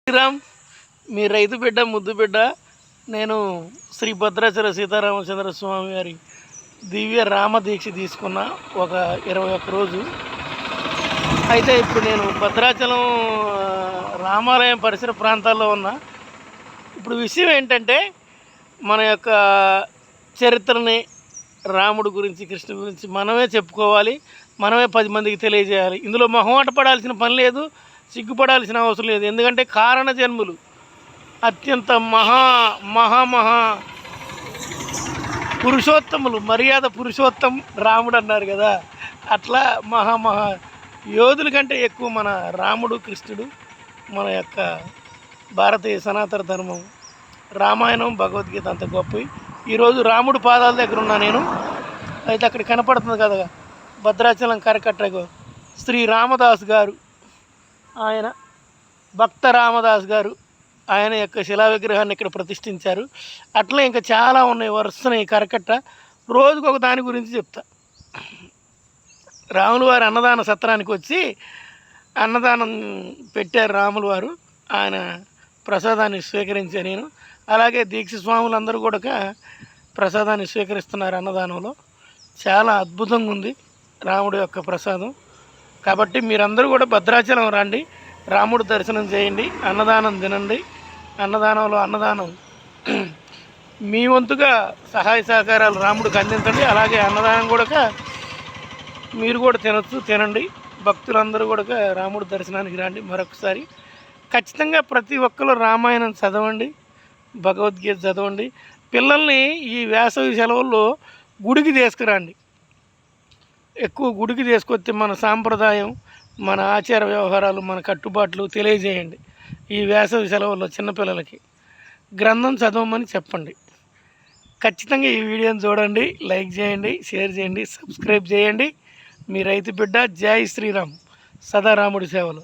శ్రీరామ్, మీ రైతు బిడ్డ ముద్దు బిడ్డ. నేను శ్రీ భద్రాచల సీతారామచంద్ర స్వామి గారి దివ్య రామదీక్ష తీసుకున్న ఒక 21 రోజు. అయితే ఇప్పుడు నేను భద్రాచలం రామాలయం పరిసర ప్రాంతాల్లో ఉన్నా. ఇప్పుడు విషయం ఏంటంటే, మన యొక్క చరిత్రని, రాముడు గురించి, కృష్ణ గురించి మనమే చెప్పుకోవాలి, మనమే 10 మందికి తెలియజేయాలి. ఇందులో మొహమాట పడాల్సిన పని లేదు, సిగ్గుపడాల్సిన అవసరం లేదు. ఎందుకంటే కారణ జన్ములు, అత్యంత మహా మహా మహా పురుషోత్తములు, మర్యాద పురుషోత్తం రాముడు అన్నారు కదా. అట్లా మహా యోధుల కంటే ఎక్కువ మన రాముడు, కృష్ణుడు, మన యొక్క భారతీయ సనాతన ధర్మం, రామాయణం, భగవద్గీత అంత గొప్పవి. ఈరోజు రాముడు పాదాల దగ్గర ఉన్నా నేను. అయితే అక్కడ కనపడుతుంది కదా భద్రాచలం కరకట్టకు శ్రీ రామదాస్ గారు, ఆయన భక్త రామదాస్ గారు, ఆయన యొక్క శిలా విగ్రహాన్ని ఇక్కడ ప్రతిష్ఠించారు. అట్లా ఇంకా చాలా ఉన్నాయి వరుసనే కరకట్ట. రోజుకొక దాని గురించి చెప్తా. రాములు వారు అన్నదాన సత్రానికి వచ్చి అన్నదానం పెట్టారు రాములు వారు. ఆయన ప్రసాదాన్ని స్వీకరించే నేను, అలాగే దీక్ష స్వాములందరూ కూడా ప్రసాదాన్ని స్వీకరిస్తున్నారు అన్నదానంలో. చాలా అద్భుతంగా ఉంది రాముడి యొక్క ప్రసాదం. కాబట్టి మీరందరూ కూడా భద్రాచలం రండి, రాముడు దర్శనం చేయండి, అన్నదానం తినండి. అన్నదానంలో అన్నదానం మీ వంతుగా సహాయ సహకారాలు రాముడికి అందించండి. అలాగే అన్నదానం కూడా మీరు కూడా తినండి. భక్తులందరూ కూడా రాముడి దర్శనానికి రండి. మరొకసారి ఖచ్చితంగా ప్రతి ఒక్కరు రామాయణం చదవండి, భగవద్గీత చదవండి. పిల్లల్ని ఈ వేసవి సెలవుల్లో గుడికి తీసుకురండి. ఎక్కువ గుడికి తీసుకొస్తే మన సాంప్రదాయం, మన ఆచార వ్యవహారాలు, మన కట్టుబాట్లు తెలియజేయండి. ఈ వేసవి సెలవుల్లో చిన్నపిల్లలకి గ్రంథం చదవమని చెప్పండి. ఖచ్చితంగా ఈ వీడియోని చూడండి, లైక్ చేయండి, షేర్ చేయండి, సబ్స్క్రైబ్ చేయండి. మీ రైతు బిడ్డ. జై శ్రీరామ్. సదా రాముడి సేవలు.